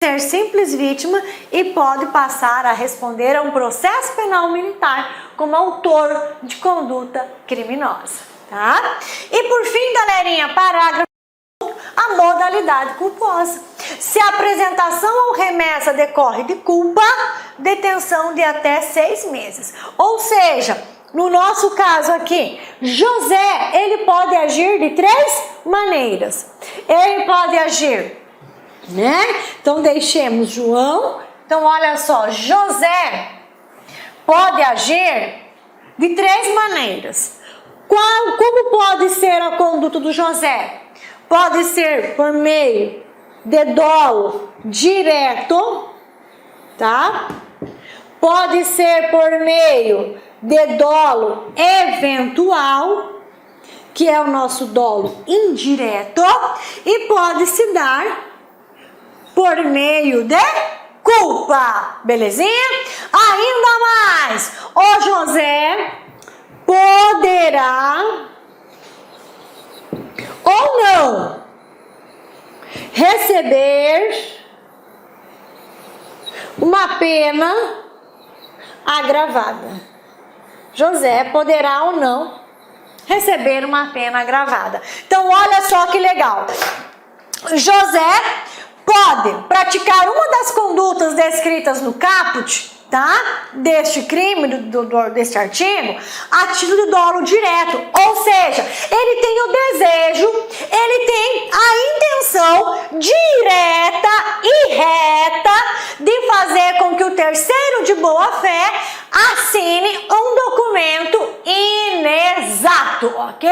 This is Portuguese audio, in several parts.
ser simples vítima e pode passar a responder a um processo penal militar como autor de conduta criminosa, tá? E por fim, galerinha, parágrafo, a modalidade culposa. Se a apresentação ou remessa decorre de culpa, detenção de até 6 meses. Ou seja, no nosso caso aqui, José, ele pode agir de 3 maneiras. Ele pode agir, né? Então deixemos João. Então olha só, José pode agir de 3 maneiras. Como pode ser a conduta do José? Pode ser por meio de dolo direto, tá? Pode ser por meio de dolo eventual, que é o nosso dolo indireto, e pode se dar por meio de culpa, belezinha? Ainda mais, o José poderá ou não receber uma pena agravada. José poderá ou não receber uma pena agravada. Então, olha só que legal. José pode praticar uma das condutas descritas no caput, tá? Deste crime, deste artigo, a título de dolo direto. Ou seja, ele tem o desejo, ele tem a intenção direta e reta de fazer com que o terceiro de boa fé assine um documento inexato, ok?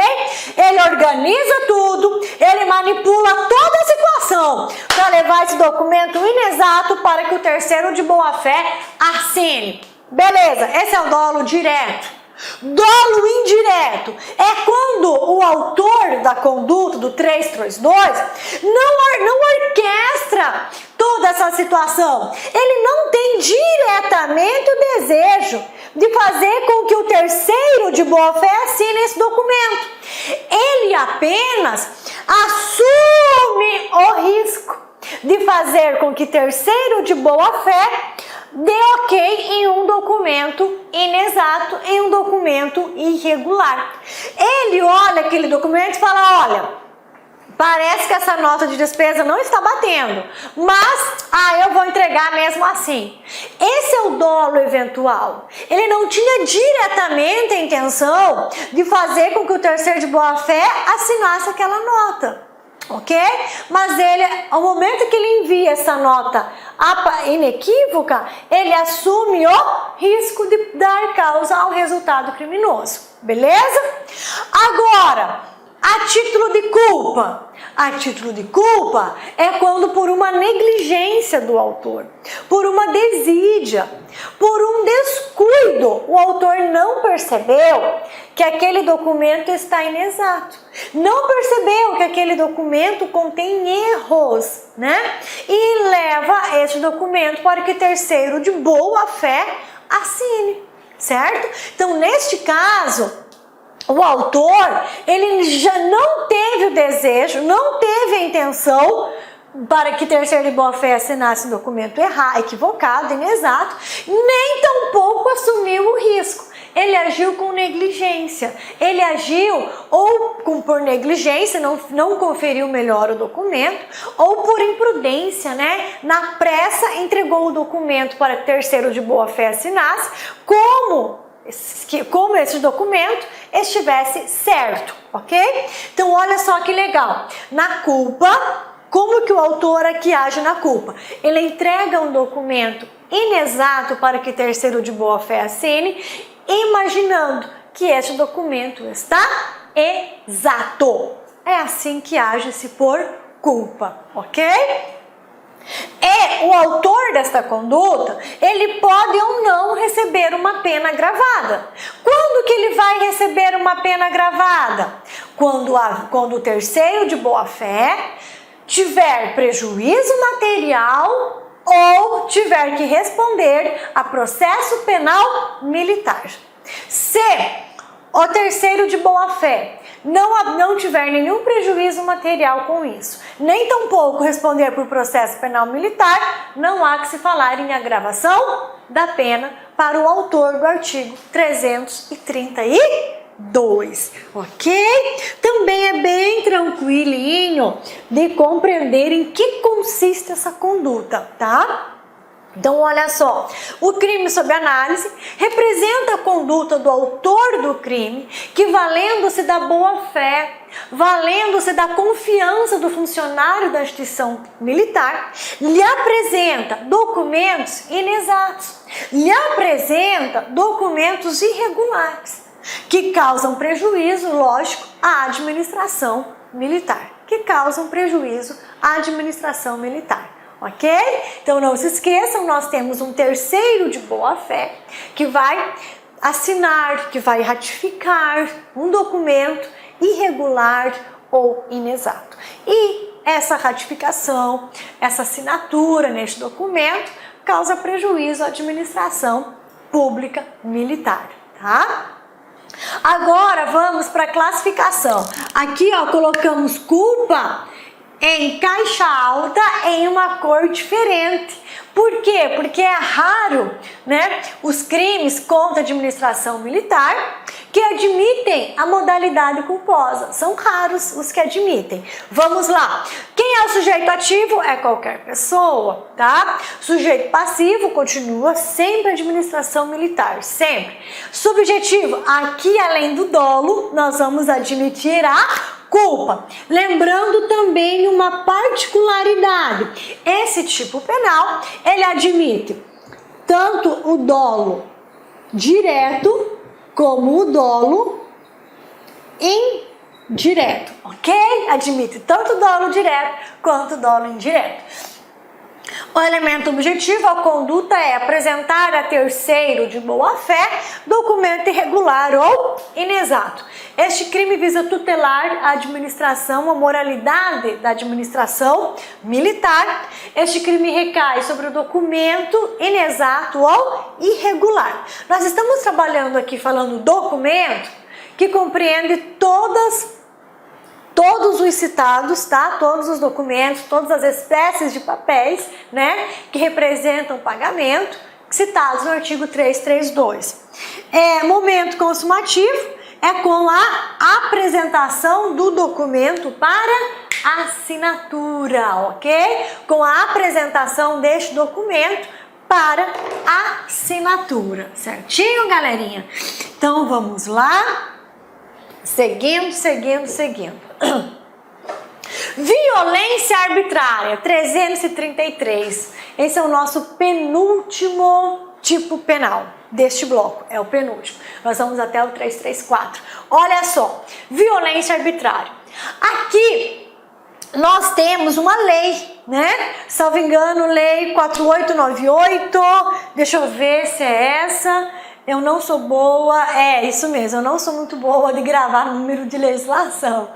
Ele organiza tudo, ele manipula toda a situação para levar esse documento inexato para que o terceiro de boa fé assine. Beleza, esse é o dolo direto. Dolo indireto é quando o autor da conduta do 332 não orquestra toda essa situação. Ele não tem diretamente o desejo de fazer com que o terceiro de boa fé assine esse documento. Ele apenas assume o risco de fazer com que terceiro de boa fé dê ok em um documento inexato, em um documento irregular. Ele olha aquele documento e fala, olha, parece que essa nota de despesa não está batendo, mas eu vou entregar mesmo assim. Esse é o dolo eventual. Ele não tinha diretamente a intenção de fazer com que o terceiro de boa fé assinasse aquela nota. Ok? Mas ele, ao momento que ele envia essa nota inequívoca, ele assume o risco de dar causa ao resultado criminoso. Beleza? Agora, a título de culpa. A título de culpa é quando por uma negligência do autor, por uma desídia, por um descuido, o autor não percebeu que aquele documento está inexato. Não percebeu que aquele documento contém erros, né? E leva esse documento para que terceiro de boa fé assine, certo? Então, neste caso, o autor, ele já não teve o desejo, não teve a intenção para que terceiro de boa fé assinasse um documento equivocado, inexato, nem tampouco assumiu o risco. Ele agiu com negligência, ele agiu ou por negligência, não conferiu melhor o documento, ou por imprudência, né? Na pressa entregou o documento para que terceiro de boa fé assinasse, como esse documento estivesse certo, ok? Então olha só que legal, na culpa, como que o autor aqui age na culpa? Ele entrega um documento inexato para que terceiro de boa fé assine, imaginando que esse documento está exato. É assim que age-se por culpa, ok? O autor desta conduta, ele pode ou não receber uma pena agravada. Quando que ele vai receber uma pena agravada? Quando o terceiro de boa fé tiver prejuízo material ou tiver que responder a processo penal militar. Se o terceiro de boa fé não tiver nenhum prejuízo material com isso, nem tampouco responder por processo penal militar, não há que se falar em agravação da pena para o autor do artigo 332, ok? Também é bem tranquilinho de compreender em que consiste essa conduta, tá? Então, olha só, o crime sob análise representa a conduta do autor do crime que, valendo-se da boa-fé, valendo-se da confiança do funcionário da instituição militar, lhe apresenta documentos inexatos, lhe apresenta documentos irregulares, que causam prejuízo, lógico, à administração militar, ok? Então não se esqueçam, nós temos um terceiro de boa-fé que vai assinar, que vai ratificar um documento irregular ou inexato. E essa ratificação, essa assinatura neste documento causa prejuízo à administração pública militar, tá? Agora vamos para a classificação. Aqui, ó, colocamos culpa em caixa alta em uma cor diferente. Por quê? Porque é raro, né, os crimes contra a administração militar que admitem a modalidade culposa. São raros os que admitem. Vamos lá. Quem é o sujeito ativo? É qualquer pessoa, tá? Sujeito passivo continua sempre a administração militar, sempre. Subjetivo, aqui além do dolo, nós vamos admitir a culpa. Lembrando também uma particularidade. Esse tipo penal, ele admite tanto o dolo direto como o dolo indireto, ok? Admite tanto o dolo direto quanto o dolo indireto. O elemento objetivo, a conduta é apresentar a terceiro de boa-fé documento irregular ou inexato. Este crime visa tutelar a administração, a moralidade da administração militar. Este crime recai sobre o documento inexato ou irregular. Nós estamos trabalhando aqui falando documento que compreende todos os citados, tá? Todos os documentos, todas as espécies de papéis, né, que representam pagamento, citados no artigo 332. Momento consumativo é com a apresentação do documento para assinatura, ok? Com a apresentação deste documento para assinatura, certinho, galerinha? Então, vamos lá. Seguindo. Violência arbitrária, 333. Esse é o nosso penúltimo tipo penal deste bloco, é o penúltimo. Nós vamos até o 334. Olha só, violência arbitrária. Aqui nós temos uma lei, né? Salvo engano, lei 4898. Deixa eu ver se é essa. Eu não sou boa, isso mesmo, eu não sou muito boa de gravar número de legislação.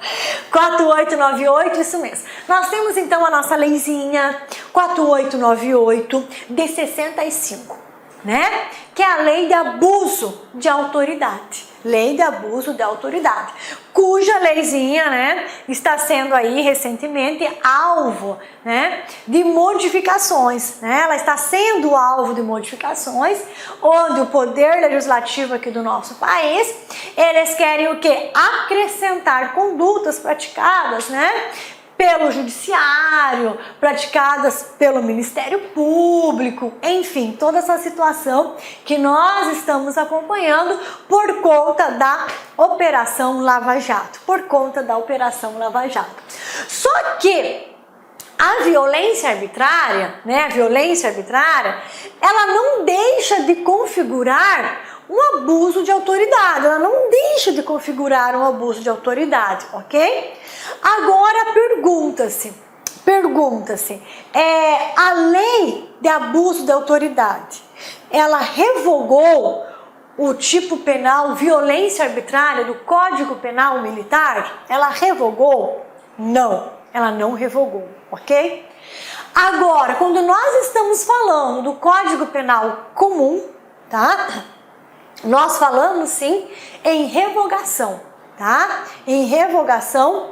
4898, isso mesmo. Nós temos então a nossa leizinha 4898 de 65, né? Que é a lei de abuso de autoridade. Lei de abuso de autoridade, cuja leizinha, né, está sendo aí recentemente alvo, né, de modificações, né? Ela está sendo alvo de modificações, onde o poder legislativo aqui do nosso país, eles querem o quê? Acrescentar condutas praticadas, né, pelo judiciário, praticadas pelo Ministério Público, enfim, toda essa situação que nós estamos acompanhando por conta da Operação Lava Jato, Só que a violência arbitrária, né, ela não deixa de configurar um abuso de autoridade, ok? Agora pergunta-se, a lei de abuso de autoridade, ela revogou o tipo penal violência arbitrária do Código Penal Militar? Ela revogou? Não, ela não revogou, ok? Agora, quando nós estamos falando do Código Penal Comum, tá? Nós falamos sim em revogação, tá? Em revogação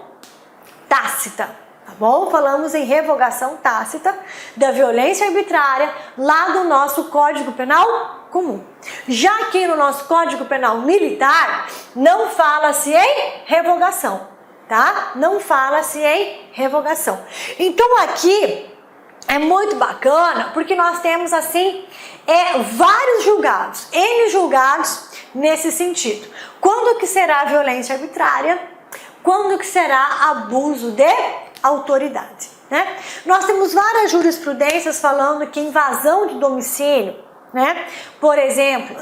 tácita, tá bom? Falamos em revogação tácita da violência arbitrária lá do nosso Código Penal comum. Já aqui no nosso Código Penal militar, não fala-se em revogação, tá? Não fala-se em revogação. Então aqui é muito bacana porque nós temos assim vários julgados, N julgados nesse sentido. Quando que será violência arbitrária? Quando que será abuso de autoridade, né? Nós temos várias jurisprudências falando que invasão de domicílio, né? Por exemplo,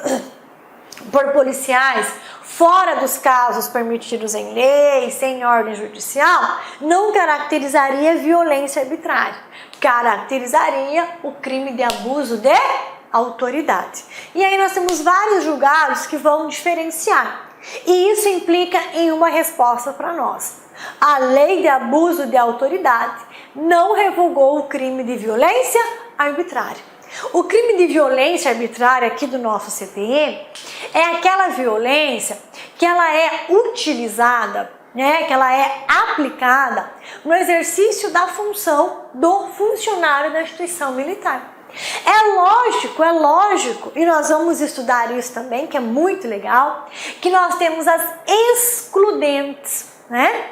por policiais fora dos casos permitidos em lei, sem ordem judicial, não caracterizaria violência arbitrária, caracterizaria o crime de abuso de autoridade. E aí nós temos vários julgados que vão diferenciar. E isso implica em uma resposta para nós. A lei de abuso de autoridade não revogou o crime de violência arbitrária. O crime de violência arbitrária aqui do nosso CPM é aquela violência que ela é utilizada, né, que ela é aplicada no exercício da função do funcionário da instituição militar. É lógico, e nós vamos estudar isso também, que é muito legal, que nós temos as excludentes, né?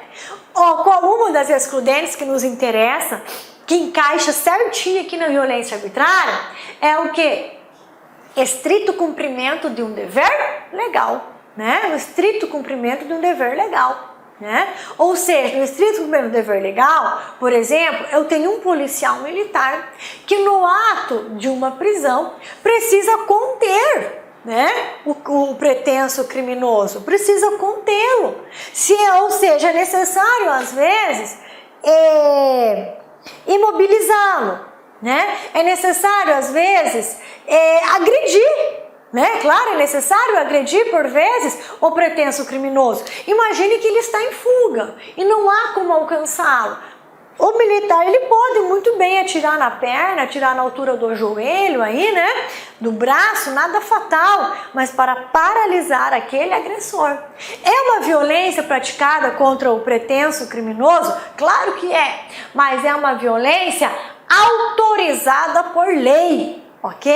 Uma das excludentes que nos interessa, que encaixa certinho aqui na violência arbitrária, é o que? Estrito cumprimento de um dever legal, né? O estrito cumprimento de um dever legal. Né? Ou seja, no estrito cumprimento do dever legal, por exemplo, eu tenho um policial militar que no ato de uma prisão precisa conter, né, o pretenso criminoso, precisa contê-lo. Ou seja, é necessário às vezes imobilizá-lo, né? É necessário às vezes agredir. Né? Claro, é necessário agredir por vezes o pretenso criminoso. Imagine que ele está em fuga e não há como alcançá-lo. O militar ele pode muito bem atirar na perna, atirar na altura do joelho aí, né? Do braço, nada fatal, mas para paralisar aquele agressor. É uma violência praticada contra o pretenso criminoso? Claro que é, mas é uma violência autorizada por lei. Ok?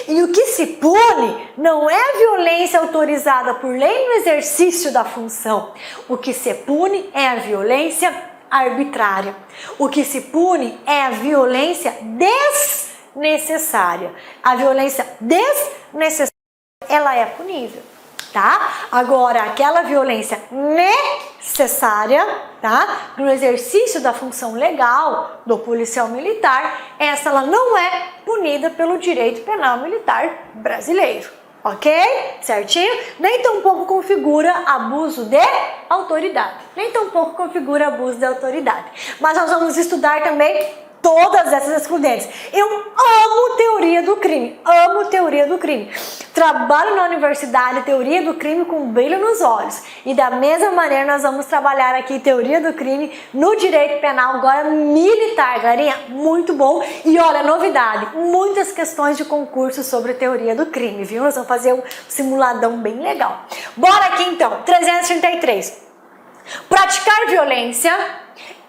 E o que se pune não é a violência autorizada por lei no exercício da função. O que se pune é a violência arbitrária. O que se pune é a violência desnecessária. A violência desnecessária, ela é punível, tá? Agora, aquela violência necessária, tá? No exercício da função legal do policial militar, essa ela não é punida pelo direito penal militar brasileiro, ok? Certinho? Nem tampouco configura abuso de autoridade. Nem tampouco configura abuso de autoridade. Mas nós vamos estudar também todas essas excludentes. Eu amo teoria do crime, amo teoria do crime. Trabalho na universidade teoria do crime com brilho nos olhos. E da mesma maneira nós vamos trabalhar aqui teoria do crime no direito penal agora militar, galerinha, muito bom. E olha, novidade, muitas questões de concurso sobre teoria do crime, viu? Nós vamos fazer um simuladão bem legal. Bora aqui então, 333. Praticar violência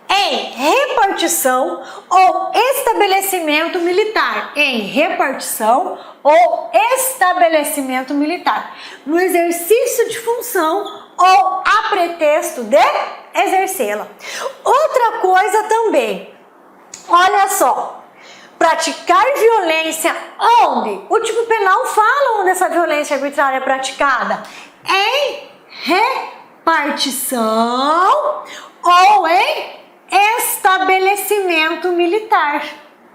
em repartição ou estabelecimento militar. Em repartição ou estabelecimento militar. No exercício de função ou a pretexto de exercê-la. Outra coisa também, olha só, praticar violência onde? O tipo penal fala onde essa violência arbitrária é praticada. Em repartição ou em estabelecimento militar,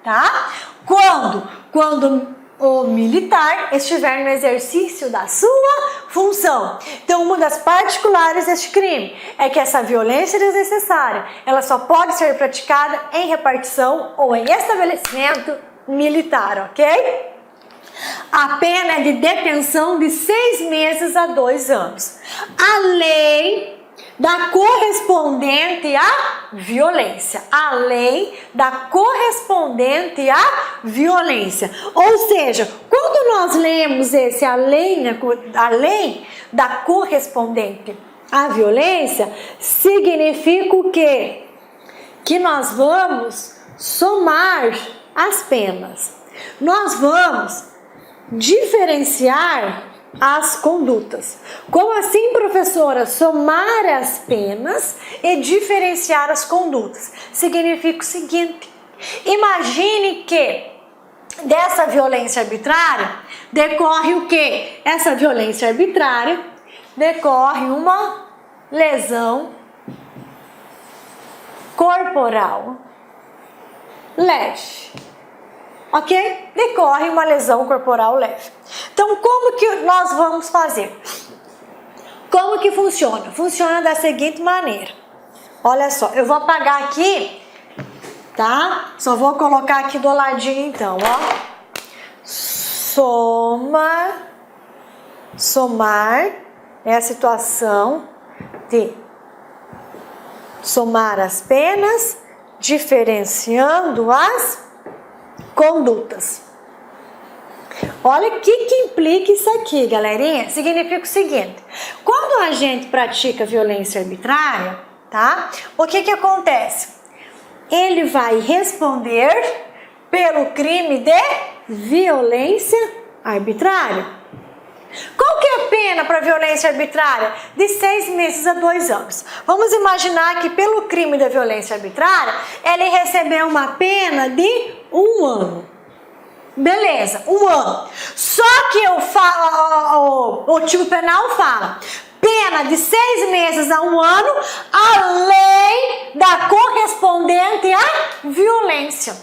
tá? Quando o militar estiver no exercício da sua função. Então, uma das particulares deste crime é que essa violência desnecessária, ela só pode ser praticada em repartição ou em estabelecimento militar, ok? A pena é de detenção de 6 meses a 2 anos. Além da correspondente à violência. Além da correspondente à violência. Ou seja, quando nós lemos esse além da correspondente a violência, significa o quê? Que nós vamos somar as penas. Nós vamos diferenciar as condutas. Como assim, professora? Somar as penas e diferenciar as condutas. Significa o seguinte: imagine que dessa violência arbitrária decorre o quê? Essa violência arbitrária decorre uma lesão corporal leve. Ok? Decorre uma lesão corporal leve. Então, como que nós vamos fazer? Como que funciona? Funciona da seguinte maneira. Olha só, eu vou apagar aqui, tá? Só vou colocar aqui do ladinho então, ó. Somar é a situação de somar as penas, diferenciando as condutas. Olha o que implica isso aqui, galerinha. Significa o seguinte: quando a gente pratica violência arbitrária, tá? O que acontece? Ele vai responder pelo crime de violência arbitrária. Qual que é a pena para violência arbitrária? De 6 meses a 2 anos. Vamos imaginar que pelo crime da violência arbitrária, ele recebeu uma pena de 1 ano. Beleza, 1 ano. Só que o tipo penal fala pena de 6 meses a 1 ano, além da correspondente à violência.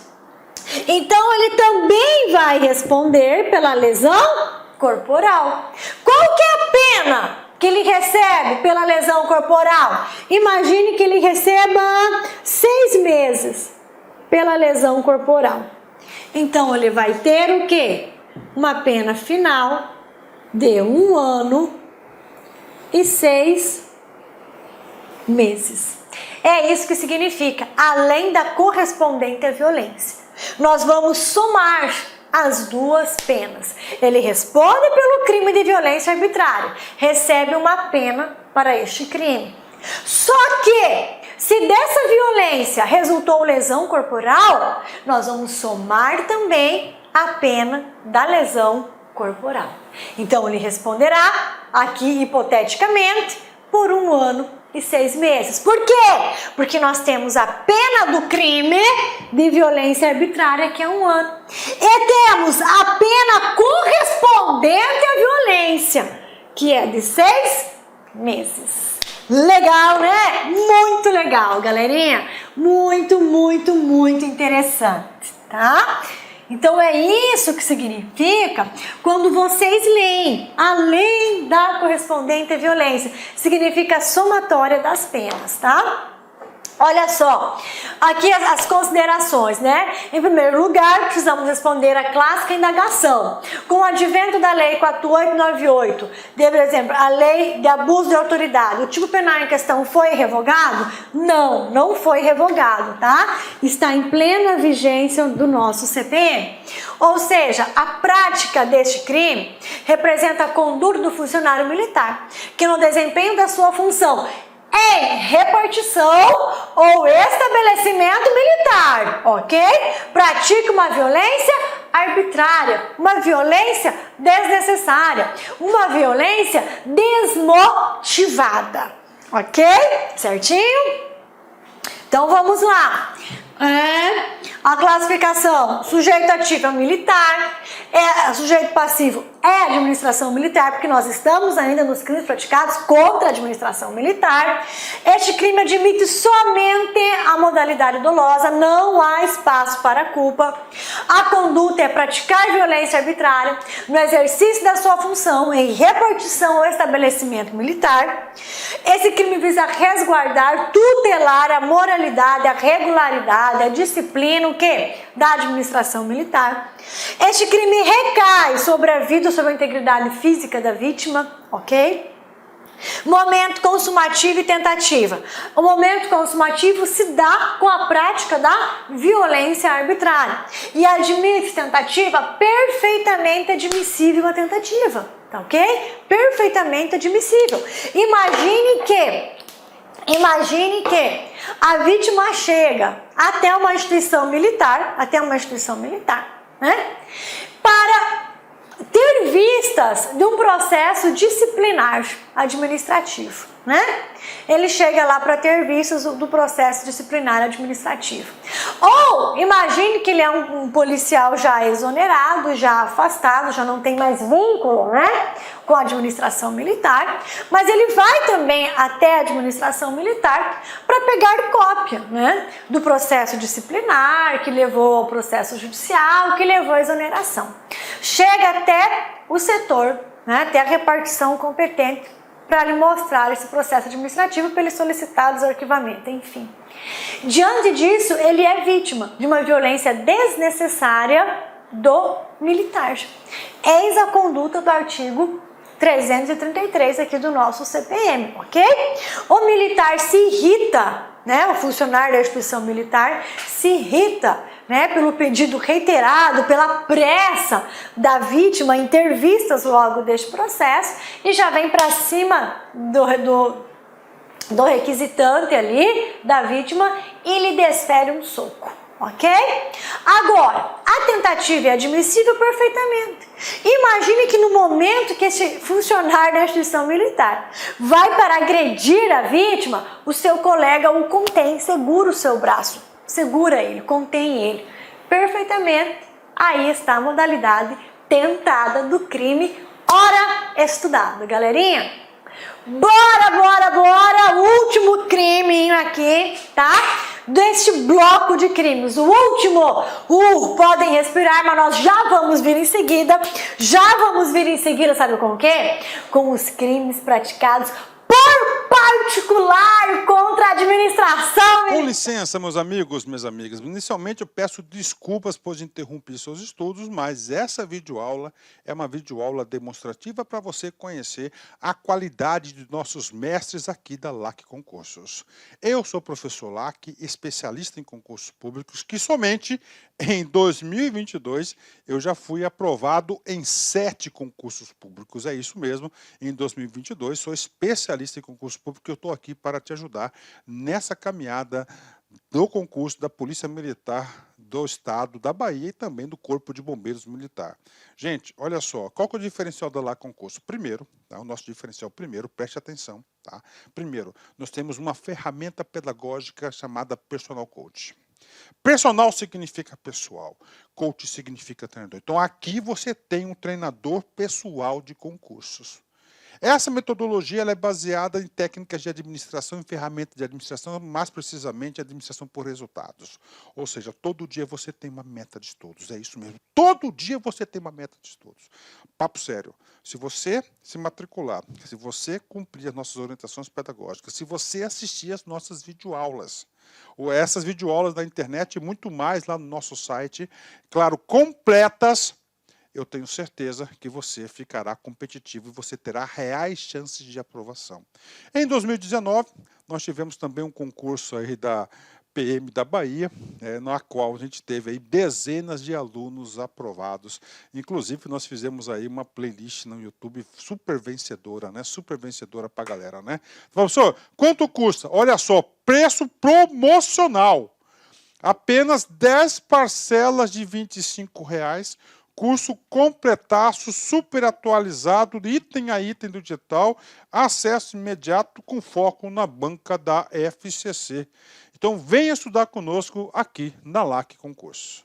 Então, ele também vai responder pela lesão corporal. Qual que é a pena que ele recebe pela lesão corporal? Imagine que ele receba 6 meses pela lesão corporal. Então, ele vai ter o quê? Uma pena final de 1 ano e 6 meses. É isso que significa, além da correspondente à violência. Nós vamos somar as duas penas. Ele responde pelo crime de violência arbitrária, recebe uma pena para este crime. Só que, se dessa violência resultou lesão corporal, nós vamos somar também a pena da lesão corporal. Então, ele responderá, aqui hipoteticamente, por 1 ano e 6 meses. Por quê? Porque nós temos a pena do crime de violência arbitrária, que é 1 ano. E temos a pena correspondente à violência, que é de 6 meses. Legal, né? Muito legal, galerinha. Muito, muito, muito interessante, tá? Então é isso que significa quando vocês leem, além da correspondente à violência, significa a somatória das penas, tá? Olha só, aqui as considerações, né? Em primeiro lugar, precisamos responder a clássica indagação. Com o advento da Lei 4.898, por exemplo, a Lei de Abuso de Autoridade, o tipo penal em questão foi revogado? Não, não foi revogado, tá? Está em plena vigência do nosso CPM. Ou seja, a prática deste crime representa a conduta do funcionário militar, que no desempenho da sua função em repartição ou estabelecimento militar, ok? Pratica uma violência arbitrária, uma violência desnecessária, uma violência desmotivada, ok? Certinho? Então vamos lá. A classificação: sujeito ativo é militar, sujeito passivo é administração militar, porque nós estamos ainda nos crimes praticados contra a administração militar. Este crime admite somente a modalidade dolosa, não há espaço para culpa. A conduta é praticar violência arbitrária no exercício da sua função em repartição ou estabelecimento militar. Esse crime visa resguardar, tutelar a moralidade, a regularidade, a disciplina, o quê? Da administração militar. Este crime recai sobre a vida, sobre a integridade física da vítima, ok? Momento consumativo e tentativa. O momento consumativo se dá com a prática da violência arbitrária. E admite tentativa, perfeitamente admissível a tentativa. tá ok? Perfeitamente admissível. Imagine que a vítima chega até uma instituição militar, né? Para ter vistas de um processo disciplinar administrativo, né? Ele chega lá para ter vistas do processo disciplinar administrativo. Ou imagine que ele é um policial já exonerado, já afastado, já não tem mais vínculo, né, com a administração militar, mas ele vai também até a administração militar para pegar cópia, né, do processo disciplinar que levou ao processo judicial, que levou à exoneração. Chega até o setor, né, até a repartição competente para lhe mostrar esse processo administrativo para ele solicitar desarquivamento, enfim. Diante disso, ele é vítima de uma violência desnecessária do militar. Eis a conduta do artigo 333 aqui do nosso CPM, ok? O militar se irrita, né? O funcionário da instituição militar se irrita, né? Pelo pedido reiterado, pela pressa da vítima em ter vistas logo deste processo e já vem para cima do requisitante ali, da vítima, e lhe desfere um soco, ok? Agora, a tentativa é admissível perfeitamente. Imagine que no momento que esse funcionário da instituição militar vai para agredir a vítima, o seu colega o contém, segura o seu braço, segura ele, contém ele. Perfeitamente, aí está a modalidade tentada do crime, ora estudado, galerinha. Bora! Último crime aqui, tá? Deste bloco de crimes. O último. Podem respirar, mas nós já vamos vir em seguida. Sabe com o quê? Com os crimes praticados por particular contra a administração. Com licença, meus amigos, minhas amigas. Inicialmente eu peço desculpas por interromper seus estudos, mas essa videoaula é uma videoaula demonstrativa para você conhecer a qualidade de nossos mestres aqui da LAC Concursos. Eu sou o professor LAC, especialista em concursos públicos, que somente em 2022 eu já fui aprovado em 7 concursos públicos. É isso mesmo, em 2022 sou especialista em concurso público e eu estou aqui para te ajudar nessa caminhada do concurso da Polícia Militar do Estado da Bahia e também do Corpo de Bombeiros Militar. Gente, olha só, qual que é o diferencial da LAC Concurso? Primeiro, tá, o nosso diferencial primeiro, preste atenção, tá? Primeiro, nós temos uma ferramenta pedagógica chamada Personal Coach. Personal significa pessoal, coach significa treinador. Então aqui você tem um treinador pessoal de concursos. Essa metodologia ela é baseada em técnicas de administração e ferramentas de administração, mais precisamente administração por resultados. Ou seja, todo dia você tem uma meta de estudos, é isso mesmo. Todo dia você tem uma meta de estudos. Papo sério, se você se matricular, se você cumprir as nossas orientações pedagógicas, se você assistir às nossas videoaulas, ou essas videoaulas da internet e muito mais lá no nosso site, claro, completas, eu tenho certeza que você ficará competitivo e você terá reais chances de aprovação. Em 2019, nós tivemos também um concurso aí da PM da Bahia, na qual a gente teve aí dezenas de alunos aprovados. Inclusive, nós fizemos aí uma playlist no YouTube super vencedora, né? Super vencedora para a galera, né? Professor, quanto custa? Olha só, preço promocional. Apenas 10 parcelas de R$ 25,00. Curso completaço, super atualizado, item a item do digital, acesso imediato com foco na banca da FCC. Então venha estudar conosco aqui na LAC Concurso.